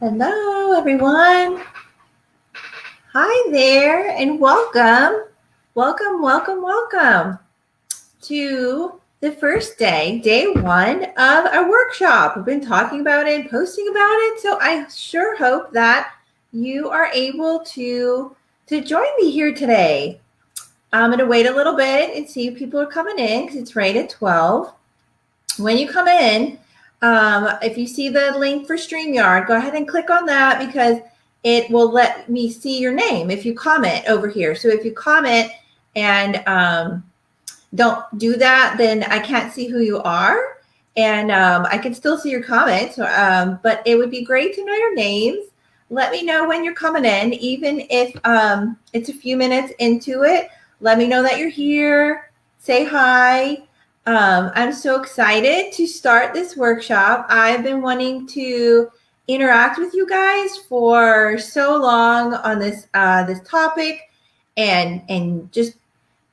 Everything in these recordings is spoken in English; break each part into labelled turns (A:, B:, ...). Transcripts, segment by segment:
A: Hello, everyone. Hi there, and welcome, welcome to the first day one of our workshop. We've been talking about it and posting about it, so I sure hope that you are able to join me here today. I'm going to wait a little bit and see if people are coming in because it's right at 12. When you come in, if you see the link for StreamYard, go ahead and click on that because it will let me see your name if you comment over here. So if you comment and don't do that, then I can't see who you are. And I can still see your comments, but it would be great to know your names. Let me know when you're coming in, even if it's a few minutes into it. Let me know that you're here. Say hi. I'm so excited to start this workshop. I've been wanting to interact with you guys for so long on this topic, and just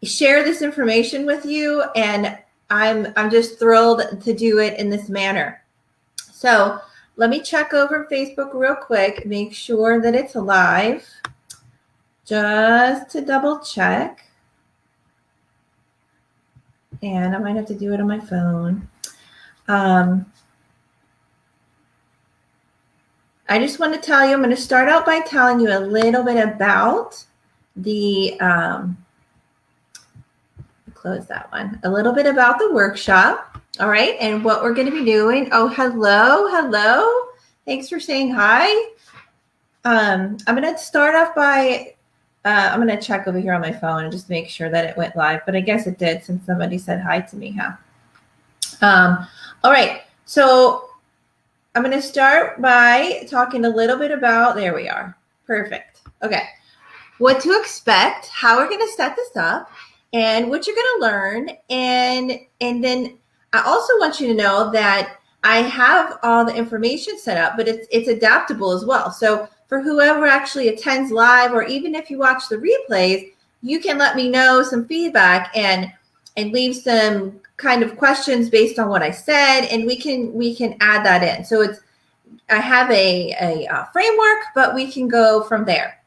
A: share this information with you. And I'm just thrilled to do it in this manner. So let me check over Facebook real quick, make sure that it's live, just to double check. And I might have to do it on my phone. I just want to tell you, I'm going to start out by telling you a little bit about the, close that one, a little bit about the workshop. All right. And what we're going to be doing. Oh, hello. Thanks for saying hi. I'm going to start off by, I'm going to check over here on my phone and just make sure that it went live, but I guess it did since somebody said hi to me, huh? All right. So I'm going to start by talking a little bit about, there we are. Perfect. Okay. What to expect, how we're going to set this up, and what you're going to learn. And then I also want you to know that I have all the information set up, but it's adaptable as well. So for whoever actually attends live, or even if you watch the replays, you can let me know some feedback and leave some kind of questions based on what I said, and we can add that in. So I have a framework, but we can go from there.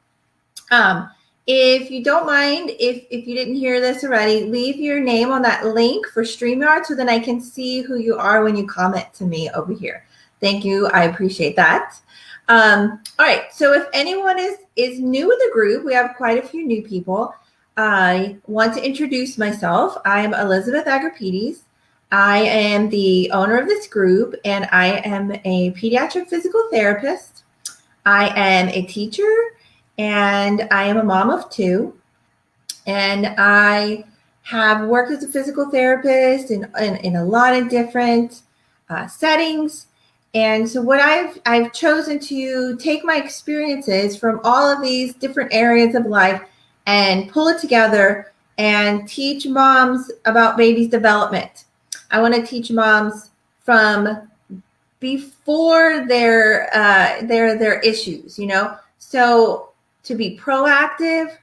A: If you don't mind, if you didn't hear this already, leave your name on that link for StreamYard so then I can see who you are when you comment to me over here. Thank you. I appreciate that. All right. So if anyone is new in the group, we have quite a few new people. I want to introduce myself. I'm Elizabeth Agripides. I am the owner of this group, and I am a pediatric physical therapist. I am a teacher, and I am a mom of two. And I have worked as a physical therapist in a lot of different settings. And so what I've chosen to take my experiences from all of these different areas of life and pull it together and teach moms about baby's development. I want to teach moms from before their issues, so to be proactive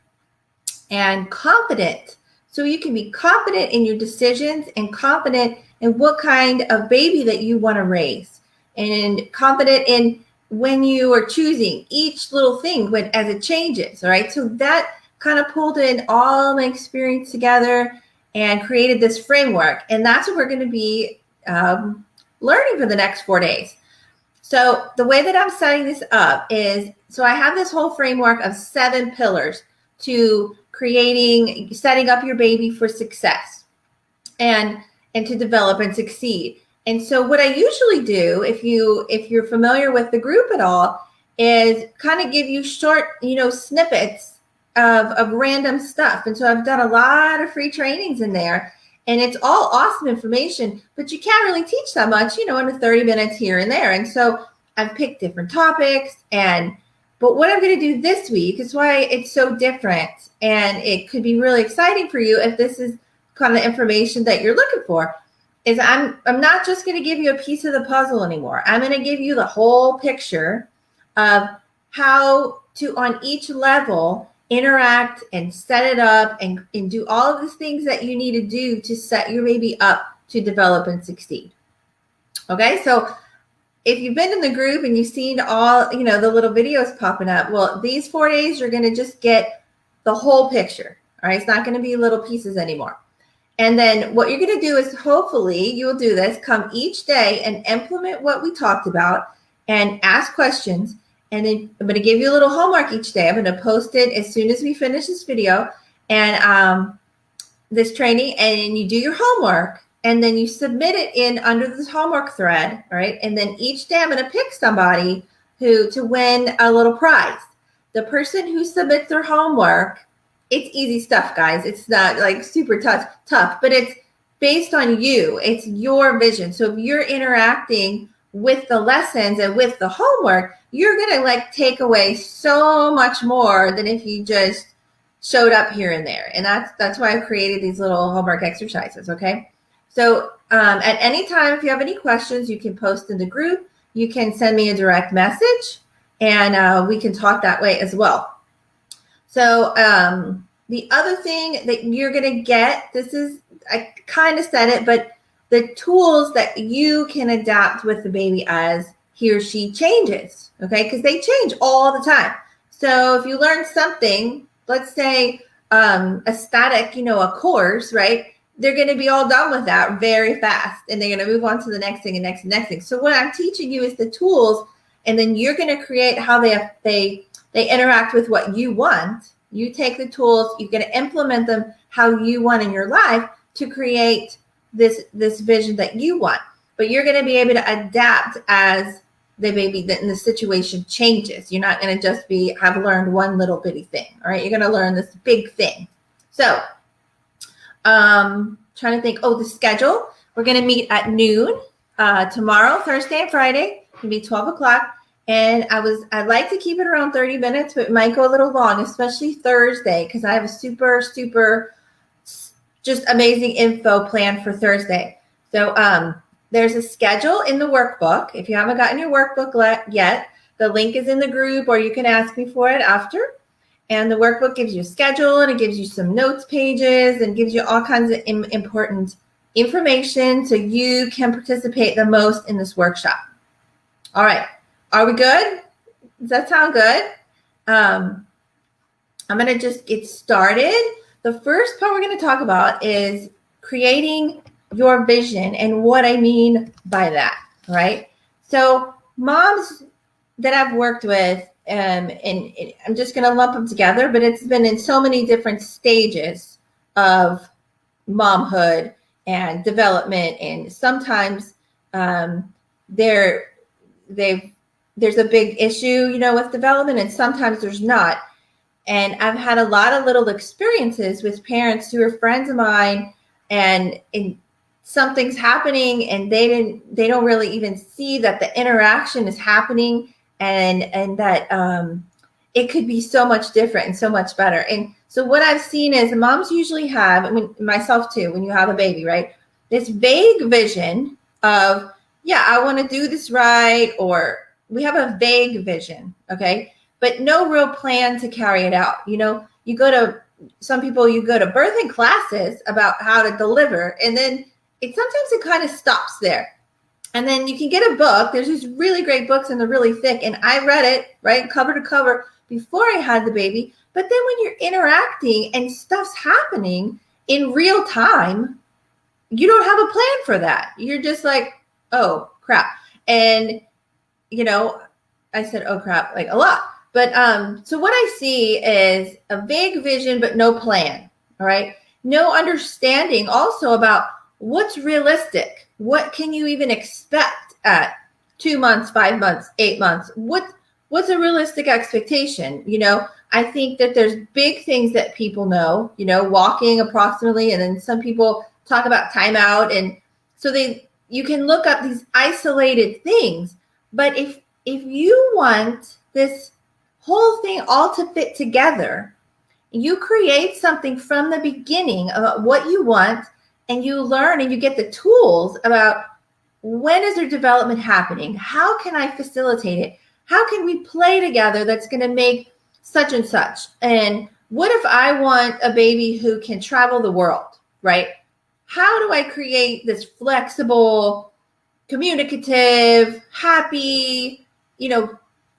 A: and confident. So you can be confident in your decisions and confident in what kind of baby that you want to raise, and confident in when you are choosing each little thing as it changes. All right. So that kind of pulled in all my experience together and created this framework. And that's what we're going to be learning for the next 4 days. So the way that I'm setting this up is, so I have this whole framework of 7 pillars to setting up your baby for success and to develop and succeed. And so what I usually do, if you're familiar with the group at all, is kind of give you short, snippets of random stuff. And so I've done a lot of free trainings in there, and it's all awesome information, but you can't really teach that much, in the 30 minutes here and there. And so I've picked different topics, but what I'm going to do this week is why it's so different, and it could be really exciting for you if this is kind of the information that you're looking for, is I'm not just going to give you a piece of the puzzle anymore. I'm going to give you the whole picture of how to, on each level, interact and set it up and do all of the things that you need to do to set your baby up to develop and succeed. Okay, so if you've been in the group and you've seen all, the little videos popping up, well, these 4 days, you're going to just get the whole picture. All right. It's not going to be little pieces anymore. And then what you're going to do is, hopefully you will do this, come each day and implement what we talked about and ask questions. And then I'm going to give you a little homework each day. I'm going to post it as soon as we finish this video and this training, and you do your homework and then you submit it in under this homework thread. All right. And then each day I'm going to pick somebody to win a little prize. The person who submits their homework, it's easy stuff, guys. It's not like super tough, but it's based on you. It's your vision. So if you're interacting with the lessons and with the homework, you're going to like take away so much more than if you just showed up here and there. And that's why I created these little homework exercises. Okay. So at any time, if you have any questions, you can post in the group. You can send me a direct message and we can talk that way as well. So the other thing that you're going to get, I kind of said it, but the tools that you can adapt with the baby as he or she changes, okay? Because they change all the time. So if you learn something, let's say a static, a course, right? They're going to be all done with that very fast, and they're going to move on to the next thing and next thing. So what I'm teaching you is the tools, and then you're going to create how they interact with what you want. You take the tools, you're going to implement them how you want in your life to create this vision that you want. But you're going to be able to adapt as the baby and the situation changes. You're not going to just have learned one little bitty thing. All right. You're going to learn this big thing. So trying to think, the schedule. We're going to meet at noon tomorrow, Thursday and Friday. It's going to be 12 o'clock. And I'd like to keep it around 30 minutes, but it might go a little long, especially Thursday, because I have a super, super just amazing info planned for Thursday. So there's a schedule in the workbook. If you haven't gotten your workbook yet, the link is in the group, or you can ask me for it after. And the workbook gives you a schedule, and it gives you some notes pages, and gives you all kinds of important information so you can participate the most in this workshop. All right. Are we good? Does that sound good? I'm going to just get started. The first part we're going to talk about is creating your vision and what I mean by that, right? So moms that I've worked with, and I'm just going to lump them together, but it's been in so many different stages of momhood and development. And sometimes there's a big issue, with development, and sometimes there's not. And I've had a lot of little experiences with parents who are friends of mine, and something's happening and they don't really even see that the interaction is happening, and that it could be so much different and so much better. And so what I've seen is moms usually have, myself too, when you have a baby, right? This vague vision of, I want to do this right, or we have a vague vision, okay, but no real plan to carry it out. You go to birthing classes about how to deliver, and then sometimes it kind of stops there. And then you can get a book. There's these really great books, and they're really thick, and I read it, right, cover to cover before I had the baby. But then when you're interacting and stuff's happening in real time, you don't have a plan for that. You're just like, oh, crap. And I said, oh crap, like a lot. But so what I see is a vague vision, but no plan. All right. No understanding also about what's realistic. What can you even expect at 2 months, 5 months, 8 months? What's a realistic expectation? I think that there's big things that people know, walking approximately. And then some people talk about timeout. And so you can look up these isolated things. But if you want this whole thing all to fit together, you create something from the beginning about what you want, and you learn and you get the tools about when is their development happening? How can I facilitate it? How can we play together that's going to make such and such? And what if I want a baby who can travel the world, right? How do I create this flexible communicative, happy,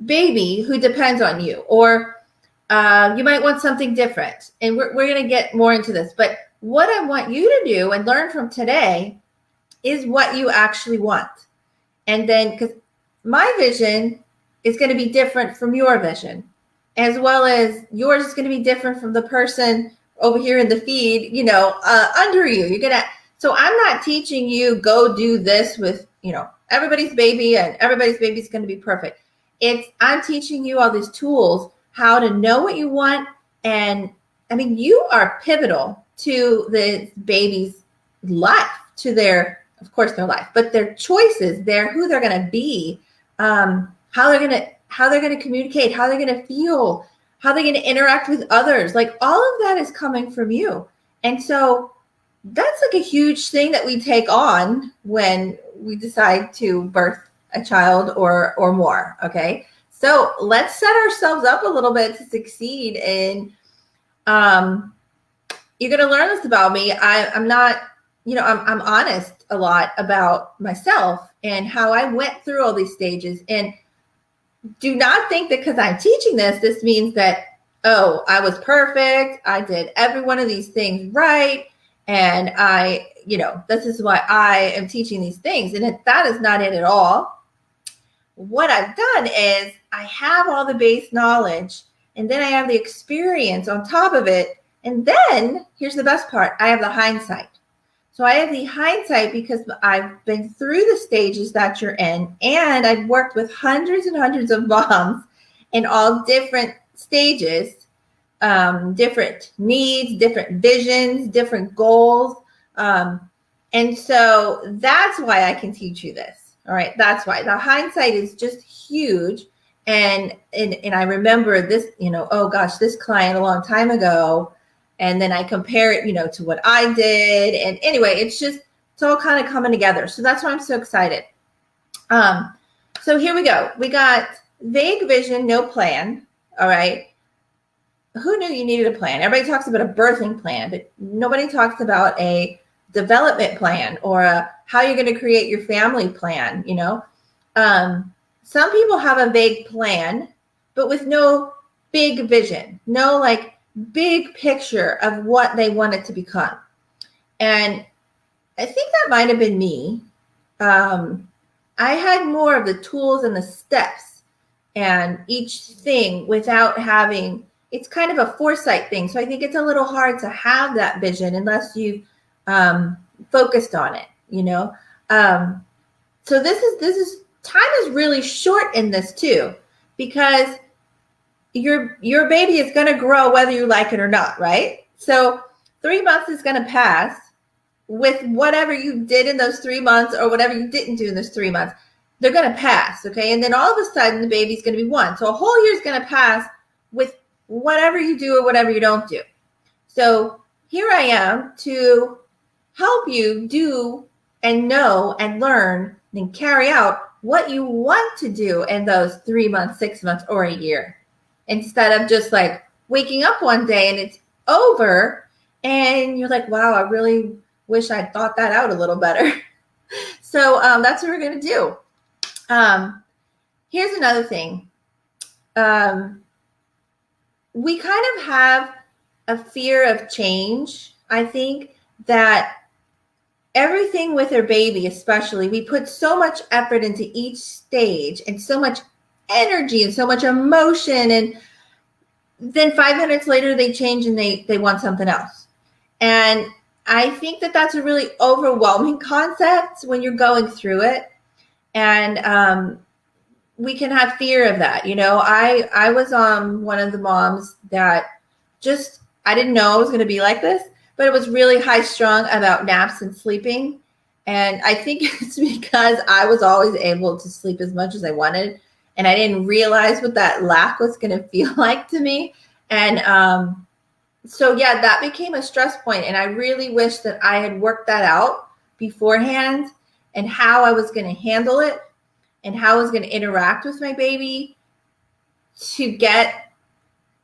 A: baby who depends on you. Or you might want something different. And we're going to get more into this. But what I want you to do and learn from today is what you actually want. And then, because my vision is going to be different from your vision, as well as yours is going to be different from the person over here in the feed, under you. So I'm not teaching you go do this with, everybody's baby, and everybody's baby is going to be perfect. I'm teaching you all these tools, how to know what you want. And you are pivotal to the baby's life, to their life, but their choices, who they're going to be, how they're going to communicate, how they're going to feel, how they're going to interact with others. Like, all of that is coming from you. And so that's like a huge thing that we take on when we decide to birth a child or more. Okay. So let's set ourselves up a little bit to succeed. And you're going to learn this about me. I'm not, I'm honest a lot about myself and how I went through all these stages. And do not think that because I'm teaching this means that, oh, I was perfect, I did every one of these things right, and this is why I am teaching these things. And that is not it at all. What I've done is I have all the base knowledge, and then I have the experience on top of it. And then here's the best part. I have the hindsight. So I have the hindsight because I've been through the stages that you're in, and I've worked with hundreds and hundreds of moms in all different stages, different needs, different visions, different goals. And so that's why I can teach you this. All right. That's why the hindsight is just huge. And I remember this, oh gosh, this client a long time ago. And then I compare it, to what I did. And anyway, it's all kind of coming together. So that's why I'm so excited. So here we go. We got vague vision, no plan. All right. Who knew you needed a plan? Everybody talks about a birthing plan, but nobody talks about a development plan or how you're going to create your family plan. Some people have a vague plan, but with no big vision, no big picture of what they want it to become. And I think that might have been me. I had more of the tools and the steps and each thing without having, it's kind of a foresight thing. So I think it's a little hard to have that vision unless you've focused on it, So this is time is really short in this too, because your baby is going to grow whether you like it or not, right? So 3 months is going to pass with whatever you did in those 3 months or whatever you didn't do in those 3 months. They're going to pass, okay? And then all of a sudden, the baby's going to be 1. So a whole year is going to pass with whatever you do or whatever you don't do. So here I am to help you do and know and learn and carry out what you want to do in those 3 months, 6 months, or a year. Instead of just waking up one day and it's over and you're like, wow, I really wish I'd thought that out a little better. So that's what we're going to do. Here's another thing. We kind of have a fear of change. I think that everything with our baby, especially, we put so much effort into each stage and so much energy and so much emotion, and then 5 minutes later they change and they want something else. And I think that that's a really overwhelming concept when you're going through it. And we can have fear of that. I was one of the moms that I didn't know I was going to be like this, but it was really high strung about naps and sleeping. And I think it's because I was always able to sleep as much as I wanted. And I didn't realize what that lack was going to feel like to me. And so, yeah, that became a stress point. And I really wish that I had worked that out beforehand and how I was going to handle it and how I was going to interact with my baby to get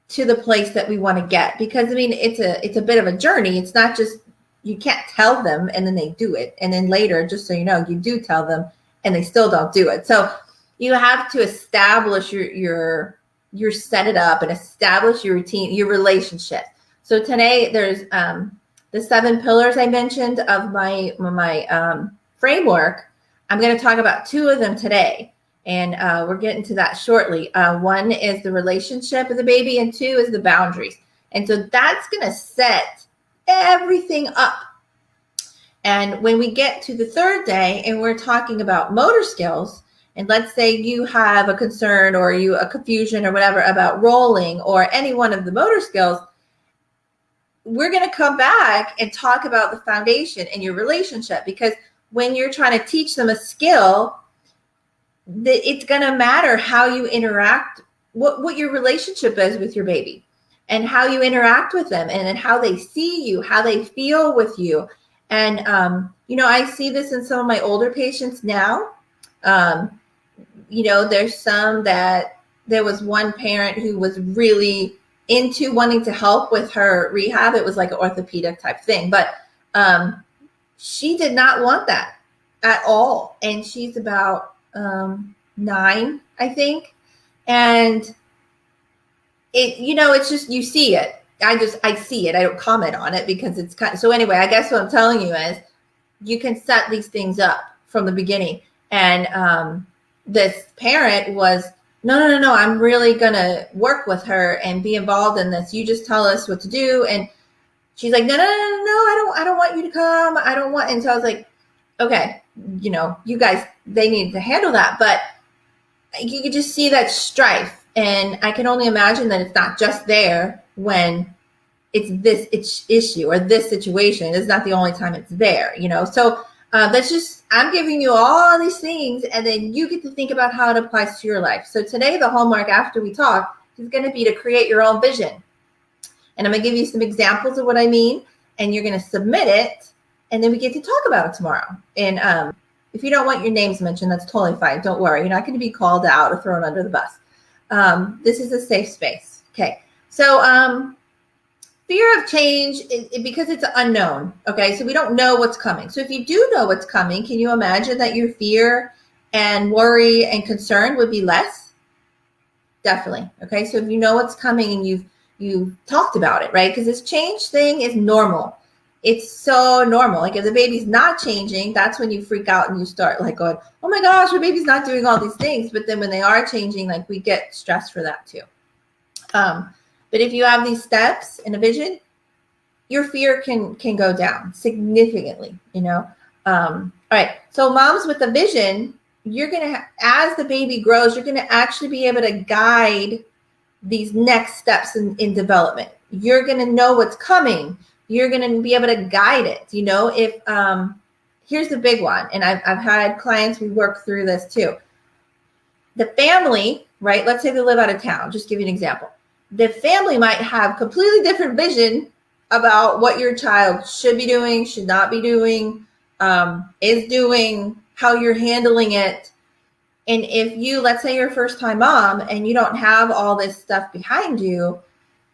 A: to the place that we want to get. Because, it's a bit of a journey. It's not just, you can't tell them and then they do it. And then later, just so you know, you do tell them and they still don't do it. So you have to establish your set it up and establish your routine, your relationship. So today there's the 7 pillars I mentioned of my framework. I'm going to talk about 2 of them today, and we're getting to that shortly. 1 is the relationship of the baby, and 2 is the boundaries. And so that's going to set everything up. And when we get to the 3rd day and we're talking about motor skills, and let's say you have a concern or a confusion or whatever about rolling or any one of the motor skills, we're going to come back and talk about the foundation and your relationship, because when you're trying to teach them a skill, it's going to matter how you interact, what your relationship is with your baby, and how you interact with them, and then how they see you, how they feel with you. And, I see this in some of my older patients now. There's some that there was one parent who was really into wanting to help with her rehab. It was like an orthopedic type thing, but she did not want that at all. And she's about 9, I think. And it's just, you see it. I see it. I don't comment on it because it's so anyway, I guess what I'm telling you is you can set these things up from the beginning. And this parent was, no, I'm really going to work with her and be involved in this. You just tell us what to do. And she's like, no, I don't want you to come. I don't want. And so I was like, okay, you guys, they need to handle that. But you could just see that strife. And I can only imagine that it's not just there when it's issue or this situation. It's not the only time it's there, So that's just, I'm giving you all these things, and then you get to think about how it applies to your life. So today, the homework after we talk is going to be to create your own vision. And I'm going to give you some examples of what I mean, and you're going to submit it, and then we get to talk about it tomorrow. And if you don't want your names mentioned, that's totally fine. Don't worry. You're not going to be called out or thrown under the bus. This is a safe space. Okay. So fear of change because it's unknown. Okay. So we don't know what's coming. So if you do know what's coming, can you imagine that your fear and worry and concern would be less? Definitely. Okay. So if you know what's coming and you've talked about it, right? Because this change thing is normal. It's so normal. Like if the baby's not changing, that's when you freak out and you start like going, oh my gosh, my baby's not doing all these things. But then when they are changing, like we get stressed for that too. But if you have these steps and a vision, your fear can go down significantly, All right. So moms with a vision, you're going to, as the baby grows, you're going to actually be able to guide these next steps in development. You're going to know what's coming. You're going to be able to guide it. If here's the big one. And I've had clients, we work through this too. The family, right? Let's say they live out of town. Just give you an example. The family might have completely different vision about what your child should be doing, should not be doing, is doing, how you're handling it. And if you, let's say you're a first time mom and you don't have all this stuff behind you,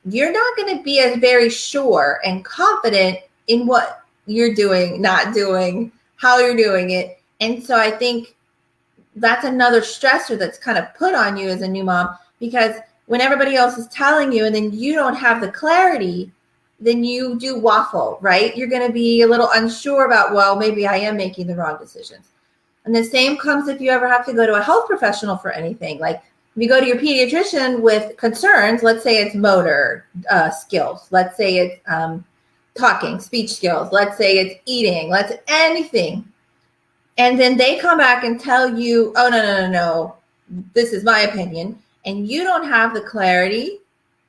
A: you're not going to be as very sure and confident in what you're doing, not doing, how you're doing it. And so I think that's another stressor that's kind of put on you as a new mom, because when everybody else is telling you and then you don't have the clarity, then you do waffle, right? You're going to be a little unsure about, well, maybe I am making the wrong decisions. And the same comes if you ever have to go to a health professional for anything. Like if you go to your pediatrician with concerns, let's say it's motor skills, let's say it's talking, speech skills, let's say it's eating, anything. And then they come back and tell you, oh, no, this is my opinion. And you don't have the clarity,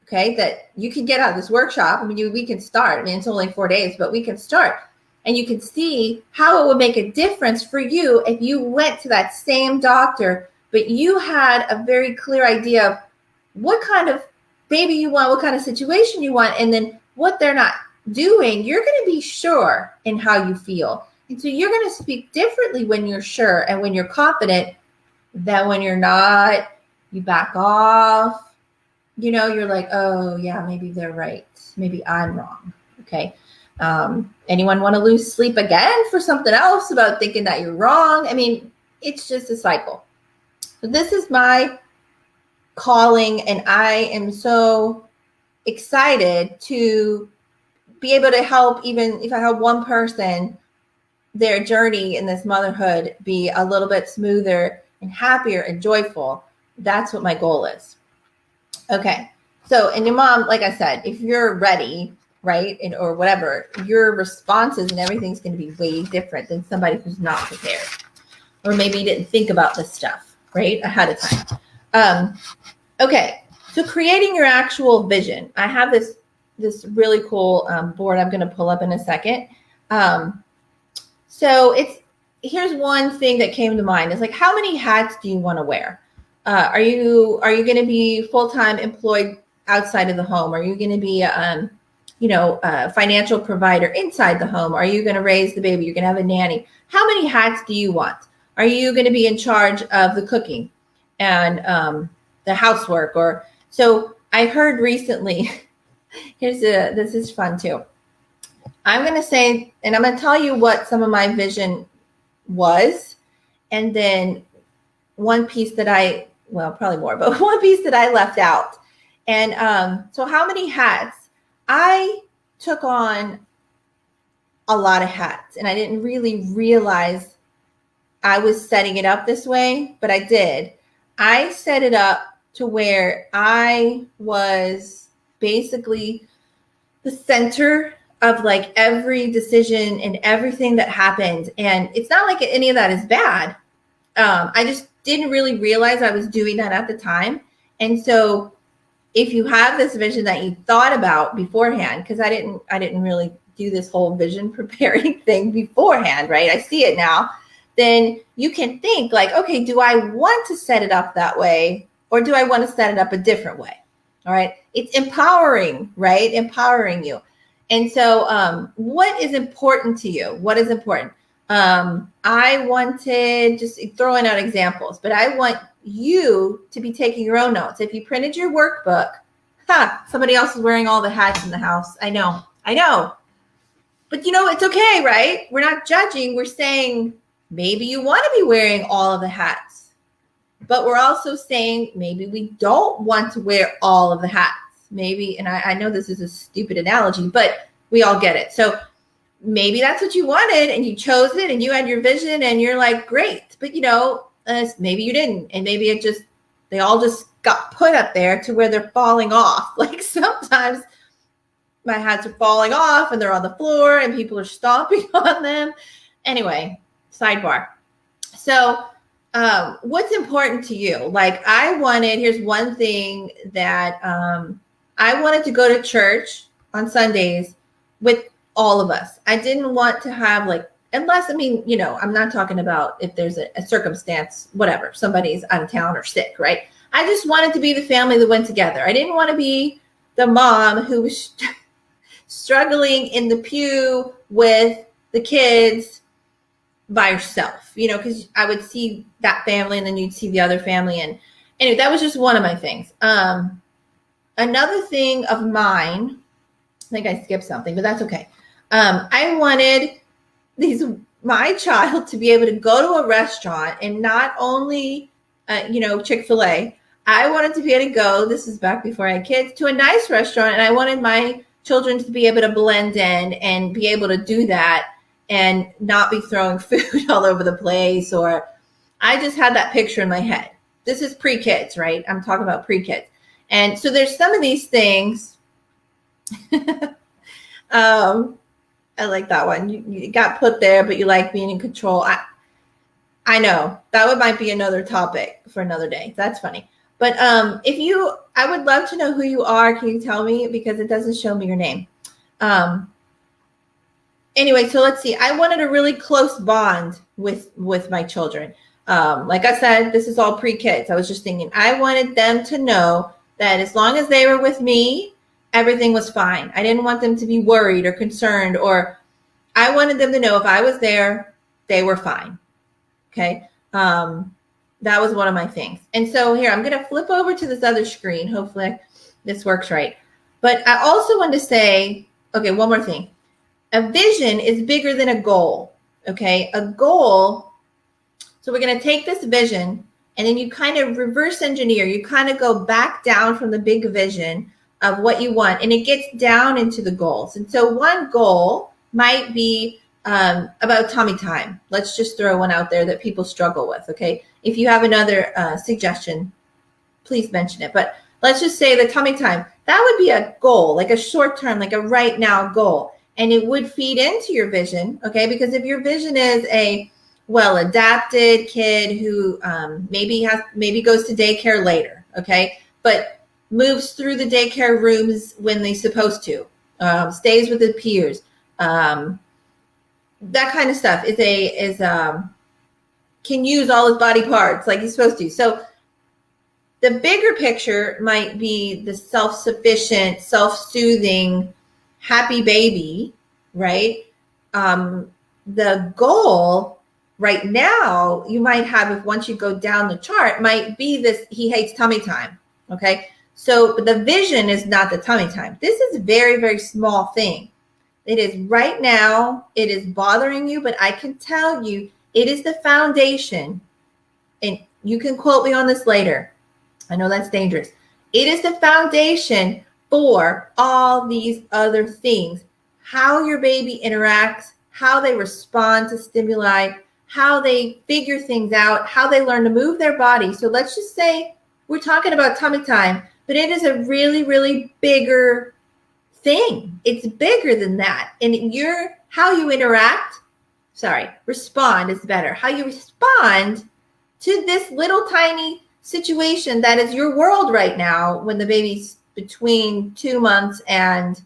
A: okay, that you can get out of this workshop. I mean, we can start. I mean, it's only 4 days, but we can start. And you can see how it would make a difference for you if you went to that same doctor, but you had a very clear idea of what kind of baby you want, what kind of situation you want, and then what they're not doing. You're going to be sure in how you feel. And so you're going to speak differently when you're sure and when you're confident than when you're not. You back off, you're like, oh yeah, maybe they're right. Maybe I'm wrong. Okay. Anyone want to lose sleep again for something else about thinking that you're wrong? I mean, It's just a cycle. So this is my calling, and I am so excited to be able to help, even if I help one person, their journey in this motherhood be a little bit smoother and happier and joyful. That's what my goal is. Okay. So, and your mom, like I said, if you're ready, right, and or whatever, your responses and everything's going to be way different than somebody who's not prepared, or maybe didn't think about this stuff, right, ahead of time. Okay. So creating your actual vision. I have this really cool board I'm going to pull up in a second. So here's one thing that came to mind is like, how many hats do you want to wear? Are you going to be full-time employed outside of the home? Are you going to be a financial provider inside the home? Are you going to raise the baby? You're going to have a nanny. How many hats do you want? Are you going to be in charge of the cooking and the housework? Or so I heard recently. This is fun too. I'm going to say, and I'm going to tell you what some of my vision was, and then one piece that probably more, but one piece that I left out. And so how many hats? I took on a lot of hats, and I didn't really realize I was setting it up this way, but I did. I set it up to where I was basically the center of like every decision and everything that happened. And it's not like any of that is bad. I just didn't really realize I was doing that at the time. And so if you have this vision that you thought about beforehand, because I didn't really do this whole vision preparing thing beforehand, right? I see it now. Then you can think like, okay, do I want to set it up that way, or do I want to set it up a different way? All right. It's empowering, right? Empowering you. And so what is important to you? What is important? I wanted, just throwing out examples, but I want you to be taking your own notes. If you printed your workbook, somebody else is wearing all the hats in the house. I know. But it's okay, right? We're not judging. We're saying maybe you want to be wearing all of the hats, but we're also saying maybe we don't want to wear all of the hats. Maybe, and I know this is a stupid analogy, but we all get it. So maybe that's what you wanted and you chose it and you had your vision and you're like, great. But maybe you didn't. And maybe they all just got put up there to where they're falling off. Like sometimes my hats are falling off and they're on the floor and people are stomping on them. Anyway, sidebar. So what's important to you? Like here's one thing that I wanted to go to church on Sundays with all of us. I didn't want to have unless, I'm not talking about if there's a circumstance, whatever, somebody's out of town or sick, right? I just wanted to be the family that went together. I didn't want to be the mom who was struggling in the pew with the kids by herself, because I would see that family and then you'd see the other family. And anyway, that was just one of my things. Another thing of mine, I think I skipped something, but that's okay. I wanted my child to be able to go to a restaurant and not only, Chick-fil-A. I wanted to be able to go, this is back before I had kids, to a nice restaurant. And I wanted my children to be able to blend in and be able to do that and not be throwing food all over the place. Or I just had that picture in my head. This is pre-kids, right? I'm talking about pre-kids. And so there's some of these things. I like that one. You got put there, but you like being in control. I know that might be another topic for another day. That's funny. But I would love to know who you are. Can you tell me? Because it doesn't show me your name. Anyway, so let's see. I wanted a really close bond with my children. Like I said, this is all pre-kids. I was just thinking, I wanted them to know that as long as they were with me, everything was fine. I didn't want them to be worried or concerned, or I wanted them to know if I was there, they were fine. Okay. That was one of my things. And so here, I'm going to flip over to this other screen. Hopefully this works right. But I also want to say, okay, one more thing. A vision is bigger than a goal. Okay. So So we're going to take this vision, and then you kind of reverse engineer. You kind of go back down from the big vision of what you want, and it gets down into the goals. And so one goal might be about tummy time. Let's just throw one out there that people struggle with, okay? If you have another suggestion, please mention it. But let's just say the tummy time. That would be a goal, like a short term, like a right now goal. And it would feed into your vision, okay? Because if your vision is a well-adapted kid who maybe goes to daycare later, okay, but moves through the daycare rooms when they're supposed to, stays with the peers, that kind of stuff can use all his body parts like he's supposed to. So the bigger picture might be the self-sufficient, self-soothing, happy baby, right? The goal right now you might have, if once you go down the chart, might be this: he hates tummy time, okay? So the vision is not the tummy time. This is a very, very small thing. It is right now, it is bothering you, but I can tell you it is the foundation. And you can quote me on this later. I know that's dangerous. It is the foundation for all these other things. How your baby interacts, how they respond to stimuli, how they figure things out, how they learn to move their body. So let's just say we're talking about tummy time, but it is a really, really bigger thing. It's bigger than that. And how you respond is better. How you respond to this little tiny situation that is your world right now when the baby's between 2 months and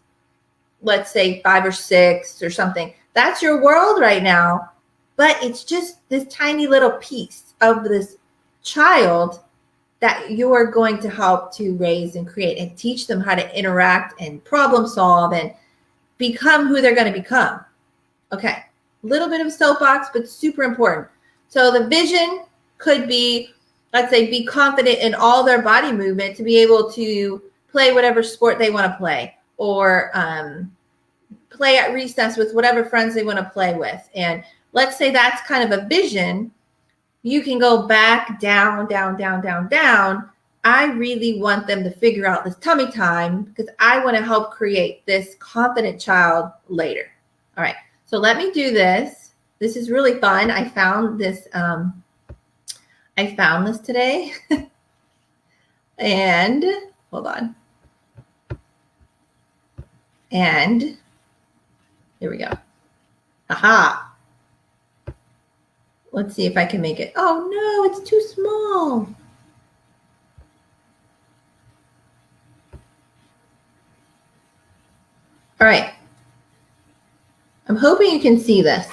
A: let's say 5 or 6 or something. That's your world right now, but it's just this tiny little piece of this child that you're going to help to raise and create and teach them how to interact and problem solve and become who they're going to become. Okay, a little bit of soapbox, but super important. So the vision could be, let's say, be confident in all their body movement to be able to play whatever sport they want to play, or play at recess with whatever friends they want to play with. And let's say that's kind of a vision. You can go back down, down, down, down, down. I really want them to figure out this tummy time because I want to help create this confident child later. All right, so let me do this. This is really fun. I found this today. And hold on. And here we go. Aha. Let's see if I can make it. Oh no, it's too small. All right. I'm hoping you can see this.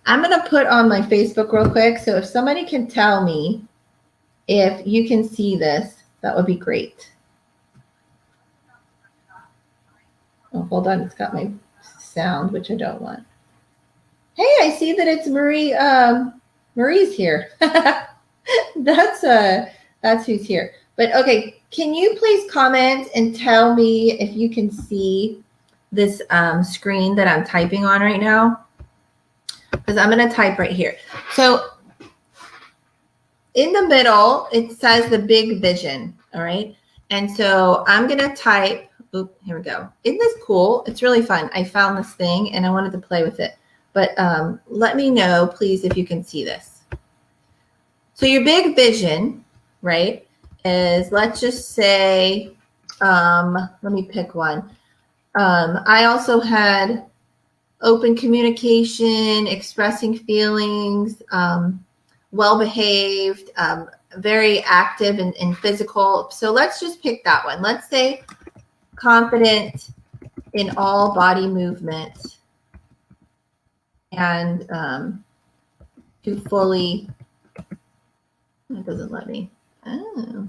A: I'm going to put on my Facebook real quick. So if somebody can tell me if you can see this, that would be great. Oh, hold on. It's got my sound, which I don't want. Hey, I see that it's Marie. Marie's here. That's who's here. But okay, can you please comment and tell me if you can see this screen that I'm typing on right now? Because I'm going to type right here. So in the middle, it says the big vision. All right. And so I'm going to type. Oop, here we go. Isn't this cool? It's really fun. I found this thing and I wanted to play with it. But let me know, please, if you can see this. So your big vision, right, is, let's just say, let me pick one. I also had open communication, expressing feelings, well-behaved, very active and physical. So let's just pick that one. Let's say confident in all body movement and to fully, it doesn't let me. Oh.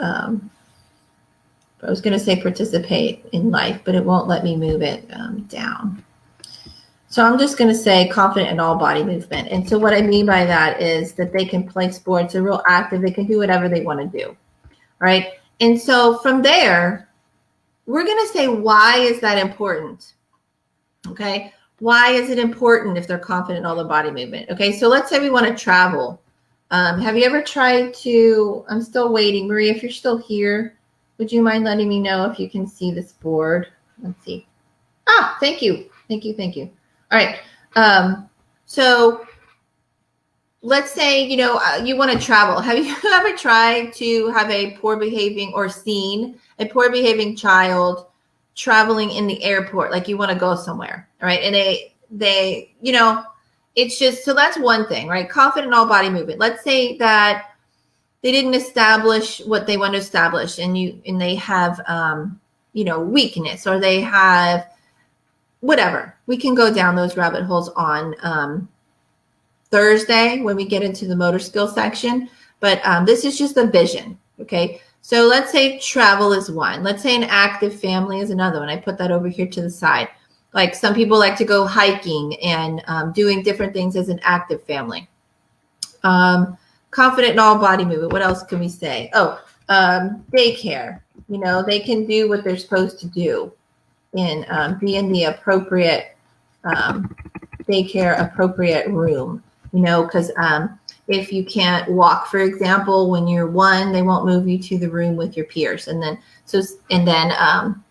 A: I was going to say participate in life, but it won't let me move it down. So I'm just going to say confident in all body movement. And so what I mean by that is that they can play sports, they're real active, they can do whatever they want to do, right? And so from there, we're going to say, why is that important? Okay. Why is it important if they're confident in all the body movement? Okay, so let's say we want to travel. Have you ever tried to, I'm still waiting. Marie, if you're still here, would you mind letting me know if you can see this board? Let's see. Ah, thank you. Thank you. Thank you. All right. So let's say, you want to travel. Have you ever tried to have a poor behaving or seen a poor behaving child traveling in the airport? Like you want to go somewhere, all right? And they, it's just, so that's one thing, right? Confident in all body movement. Let's say that they didn't establish what they want to establish and they have, weakness, or they have whatever. We can go down those rabbit holes on, Thursday when we get into the motor skill section, but this is just a vision. Okay, so let's say travel is one. Let's say an active family is another one. I put that over here to the side. Like some people like to go hiking and doing different things as an active family. Confident in all body movement. What else can we say? Daycare. They can do what they're supposed to do and be in the appropriate daycare appropriate room. Because if you can't walk, for example, when you're 1, they won't move you to the room with your peers. And then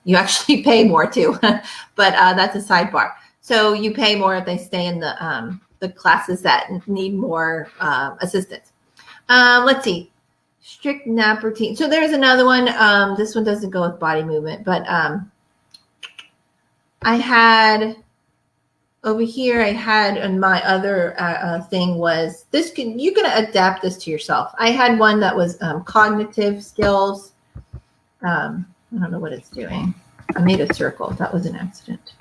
A: you actually pay more too, but that's a sidebar. So you pay more if they stay in the classes that need more assistance. Let's see, strict nap routine. So there's another one. This one doesn't go with body movement, but I had over here, I had, and my other thing was this. You can adapt this to yourself. I had one that was cognitive skills. I don't know what it's doing. I made a circle. That was an accident.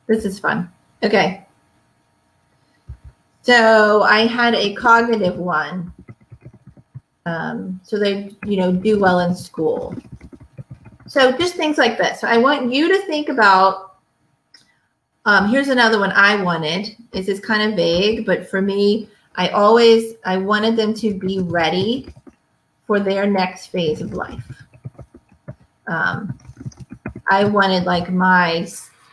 A: This is fun. Okay. So I had a cognitive one. So they, do well in school. So just things like this. So I want you to think about. Here's another one I wanted. This is kind of vague, but for me, I wanted them to be ready for their next phase of life. I wanted, like, my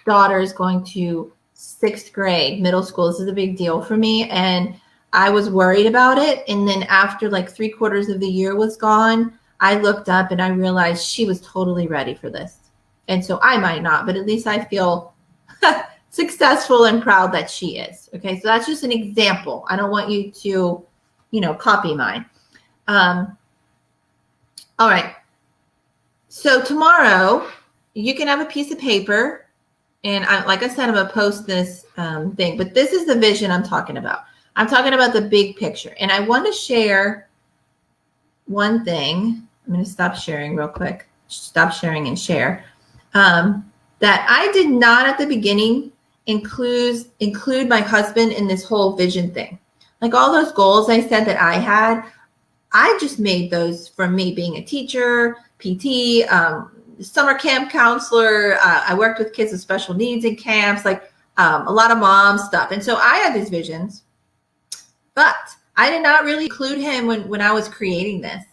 A: daughter's going to 6th grade, middle school. This is a big deal for me. And I was worried about it. And then after like 3/4 of the year was gone, I looked up and I realized she was totally ready for this. And so I might not, but at least I feel successful and proud that she is. Okay, so that's just an example. I don't want you to, copy mine. All right. So tomorrow you can have a piece of paper, and like I said, I'm gonna post this thing, but this is the vision I'm talking about. I'm talking about the big picture, and I want to share one thing. I'm going to stop sharing real quick. Stop sharing and share. That I did not at the beginning include my husband in this whole vision thing. Like all those goals I said that I had, I just made those from me being a teacher, PT, summer camp counselor. I worked with kids with special needs in camps, like a lot of mom stuff. And so I had these visions, but I did not really include him when I was creating this.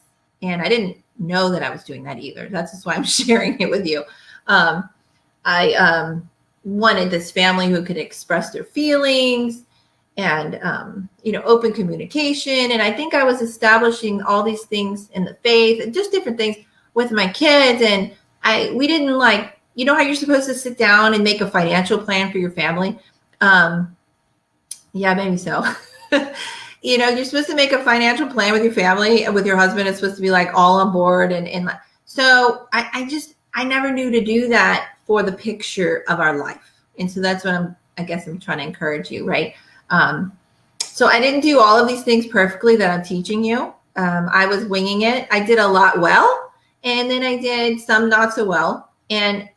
A: And I didn't know that I was doing that either. That's just why I'm sharing it with you. I wanted this family who could express their feelings and, open communication. And I think I was establishing all these things in the faith and just different things with my kids. And we didn't how you're supposed to sit down and make a financial plan for your family. Yeah, maybe so. You're supposed to make a financial plan with your family, with your husband. It's supposed to be like all on board. And so I never knew to do that for the picture of our life. And so that's what I'm trying to encourage you, right? So I didn't do all of these things perfectly that I'm teaching you. I was winging it. I did a lot well, and then I did some not so well. And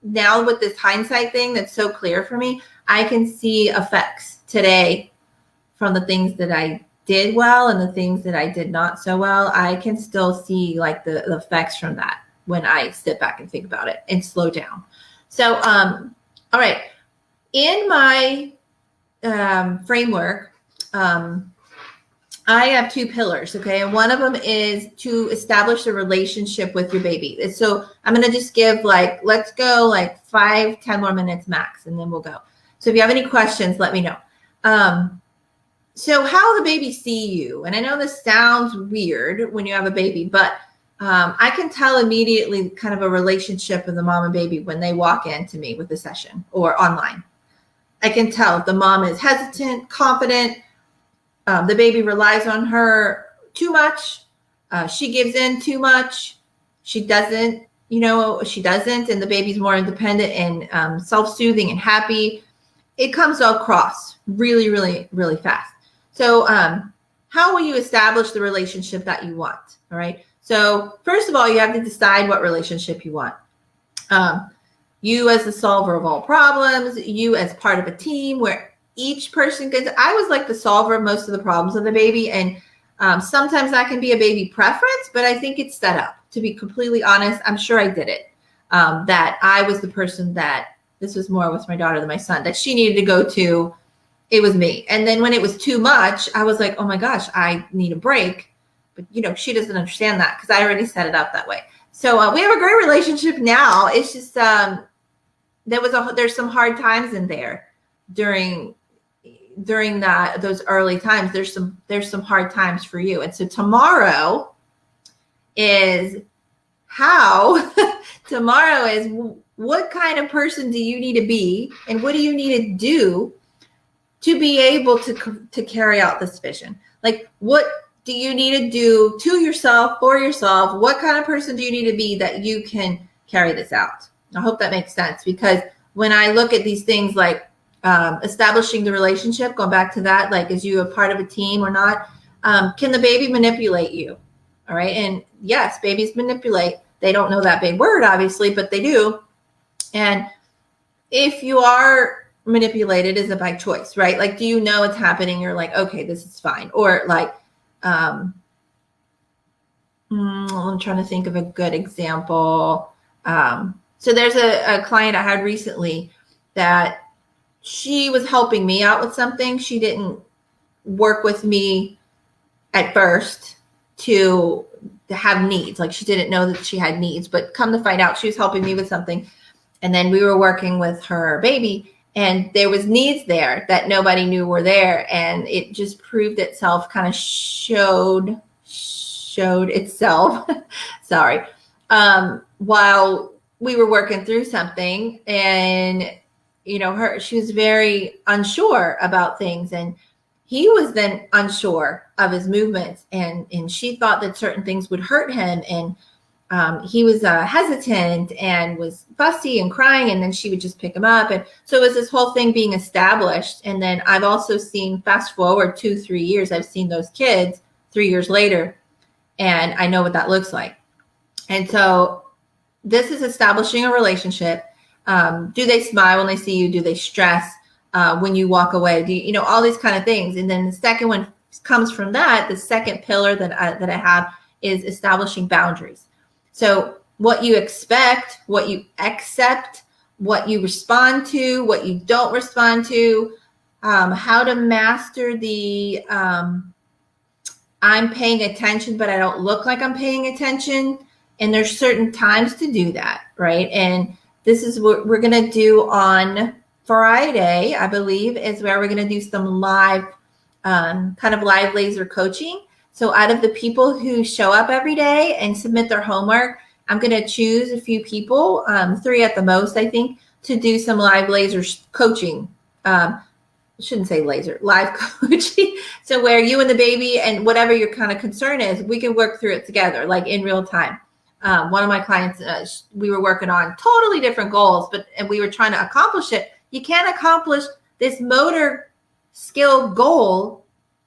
A: now with this hindsight thing that's so clear for me, I can see effects today from the things that I did well and the things that I did not so well. I can still see like the effects from that when I sit back and think about it and slow down. So, all right. In my framework, I have two pillars, okay? And one of them is to establish a relationship with your baby. And so I'm going to just give let's go 5-10 more minutes max, and then we'll go. So if you have any questions, let me know. So how the baby see you, and I know this sounds weird when you have a baby, but I can tell immediately kind of a relationship with the mom and baby when they walk into me with the session or online. I can tell if the mom is hesitant, confident, the baby relies on her too much. She gives in too much. She doesn't, and the baby's more independent and self-soothing and happy. It comes across really, really, really fast. So how will you establish the relationship that you want? All right. So first of all, you have to decide what relationship you want. You as the solver of all problems, you as part of a team where each person gets, I was like the solver of most of the problems of the baby. And sometimes that can be a baby preference, but I think it's set up. To be completely honest, I'm sure I did it. That I was the person that, this was more with my daughter than my son, that she needed to go to. It was me. And then when it was too much, I was like, oh my gosh, I need a break. But she doesn't understand that because I already set it up that way. So we have a great relationship now. It's just there's some hard times in there during those early times. There's some hard times for you. And so tomorrow is what kind of person do you need to be, and what do you need to do to be able to carry out this vision? Like, what do you need to do to yourself, for yourself? What kind of person do you need to be that you can carry this out? I hope that makes sense, because when I look at these things like establishing the relationship, going back to that, like, is you a part of a team or not? Can the baby manipulate you? All right. And yes, babies manipulate. They don't know that big word, obviously, but they do. And if you are manipulated, is it by choice, right? Like, do you know it's happening? You're like, okay, this is fine. Or like, I'm trying to think of a good example. So there's a client I had recently that she was helping me out with something. She didn't work with me at first to have needs. Like, she didn't know that she had needs, but come to find out, she was helping me with something. And then we were working with her baby, and there was needs there that nobody knew were there. And it just proved itself, kind of showed itself, sorry, while we were working through something. And, she was very unsure about things. And he was then unsure of his movements. And she thought that certain things would hurt him. And he was hesitant and was fussy and crying, and then she would just pick him up. And so it was this whole thing being established. And then I've also seen, fast forward 2-3 years, I've seen those kids 3 years later, and I know what that looks like. And so this is establishing a relationship. Do they smile when they see you? Do they stress when you walk away? Do you, all these kind of things? And then the second one comes from that. The second pillar that I have is establishing boundaries. So what you expect, what you accept, what you respond to, what you don't respond to, how to master the I'm paying attention, but I don't look like I'm paying attention. And there's certain times to do that, right? And this is what we're going to do on Friday, I believe, is where we're going to do some live, kind of live laser coaching. So out of the people who show up every day and submit their homework, I'm going to choose a few people, 3 at the most, I think, to do some live laser coaching. I shouldn't say laser, live coaching. So where you and the baby and whatever your kind of concern is, we can work through it together, like in real time. One of my clients, we were working on totally different goals, and we were trying to accomplish it. You can't accomplish this motor skill goal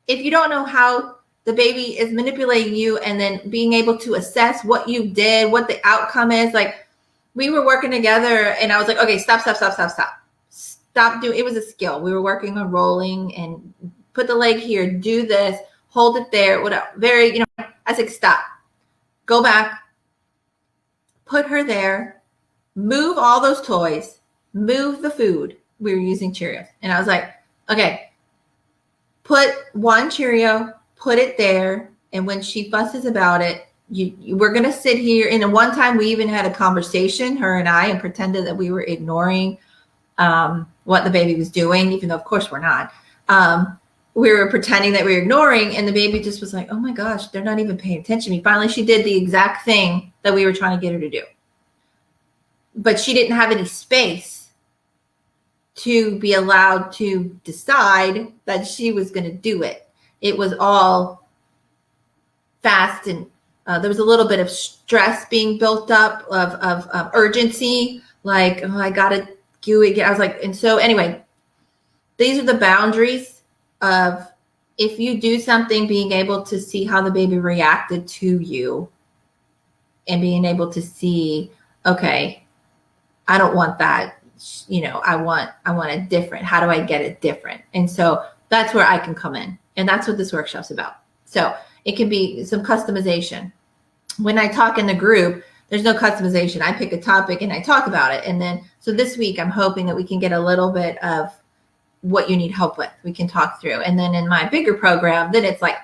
A: if you don't know how the baby is manipulating you, and then being able to assess what you did, what the outcome is. Like, we were working together, and I was like, okay, stop doing. It was a skill. We were working on rolling and put the leg here, do this, hold it there, whatever. Very, I was like, stop, go back, put her there, move all those toys, move the food. We were using Cheerios. And I was like, okay, put one Cheerio, put it there. And when she fusses about it, we're going to sit here. And one time we even had a conversation, her and I, and pretended that we were ignoring what the baby was doing, even though of course we're not. We were pretending that we were ignoring, and the baby just was like, oh my gosh, they're not even paying attention to me. Finally, she did the exact thing that we were trying to get her to do. But she didn't have any space to be allowed to decide that she was going to do it. It was all fast, and there was a little bit of stress being built up of urgency, like, oh, I got to do it. I was like, and so anyway, these are the boundaries of, if you do something, being able to see how the baby reacted to you and being able to see, okay, I don't want that. I want it different. How do I get it different? And so that's where I can come in. And that's what this workshop's about. So it can be some customization. When I talk in the group, there's no customization. I pick a topic and I talk about it. And then, so this week I'm hoping that we can get a little bit of what you need help with. We can talk through. And then in my bigger program, then it's like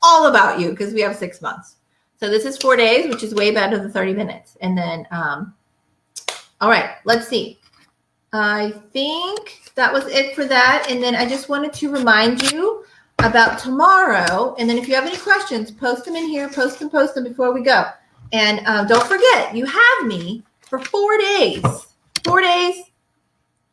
A: all about you, because we have 6 months. So this is 4 days, which is way better than 30 minutes. And then, all right, let's see. I think that was it for that. And then I just wanted to remind you about tomorrow. And then if you have any questions, post them in here, post them before we go. And don't forget, you have me for 4 days. 4 days.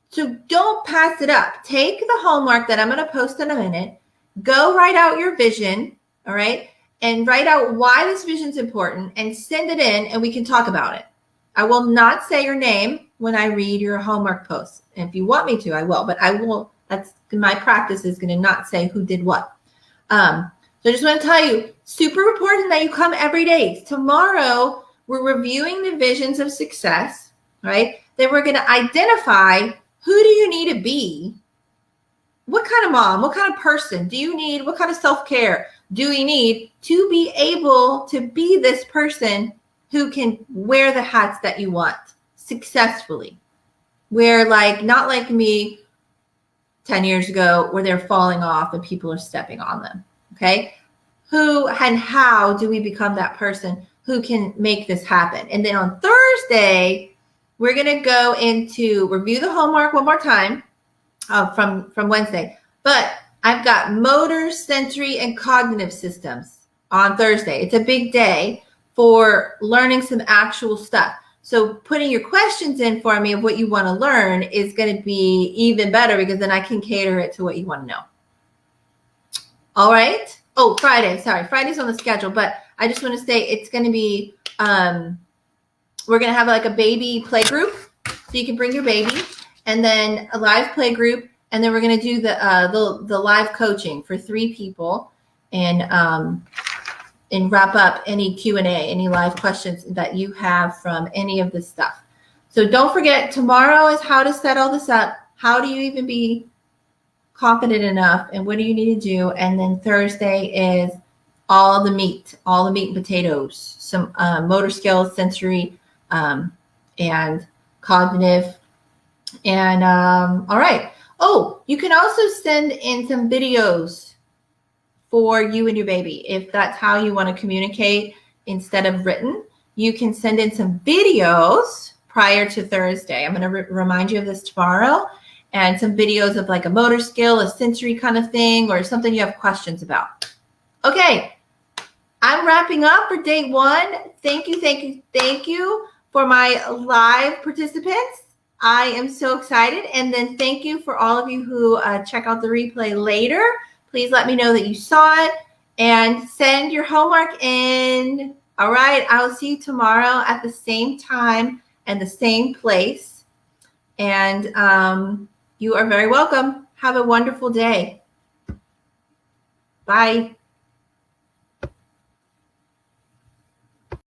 A: So don't pass it up. Take the homework that I'm going to post in a minute. Go write out your vision, all right? And write out why this vision is important and send it in, and we can talk about it. I will not say your name when I read your homework post. And if you want me to, I will. But I will. That's my practice, is going to not say who did what. So I just want to tell you, super important that you come every day. Tomorrow, we're reviewing the visions of success, right? Then we're going to identify, who do you need to be? What kind of mom, what kind of person do you need? What kind of self-care do you need to be able to be this person who can wear the hats that you want successfully? Where, like, not like me 10 years ago, where they're falling off and people are stepping on them. Okay. Who and how do we become that person who can make this happen? And then on Thursday, we're going to go into review the homework one more time from Wednesday. But I've got motor, sensory, and cognitive systems on Thursday. It's a big day for learning some actual stuff. So putting your questions in for me of what you want to learn is going to be even better, because then I can cater it to what you want to know. All right. Oh, Friday. Sorry. Friday's on the schedule, but I just want to say it's going to be, we're going to have like a baby play group. So you can bring your baby, and then a live play group. And then we're going to do the live coaching for 3 people, and wrap up any Q&A, any live questions that you have from any of this stuff. So don't forget, tomorrow is how to set all this up. How do you even be confident enough, and what do you need to do? And then Thursday is all the meat and potatoes, some motor skills, sensory, and cognitive. And all right. Oh, you can also send in some videos for you and your baby. If that's how you want to communicate instead of written, you can send in some videos prior to Thursday. I'm going to remind you of this tomorrow, and some videos of like a motor skill, a sensory kind of thing, or something you have questions about. Okay, I'm wrapping up for day 1. Thank you for my live participants. I am so excited. And then thank you for all of you who check out the replay later. Please let me know that you saw it, and send your homework in. All right. I'll see you tomorrow at the same time and the same place. And you are very welcome. Have a wonderful day. Bye.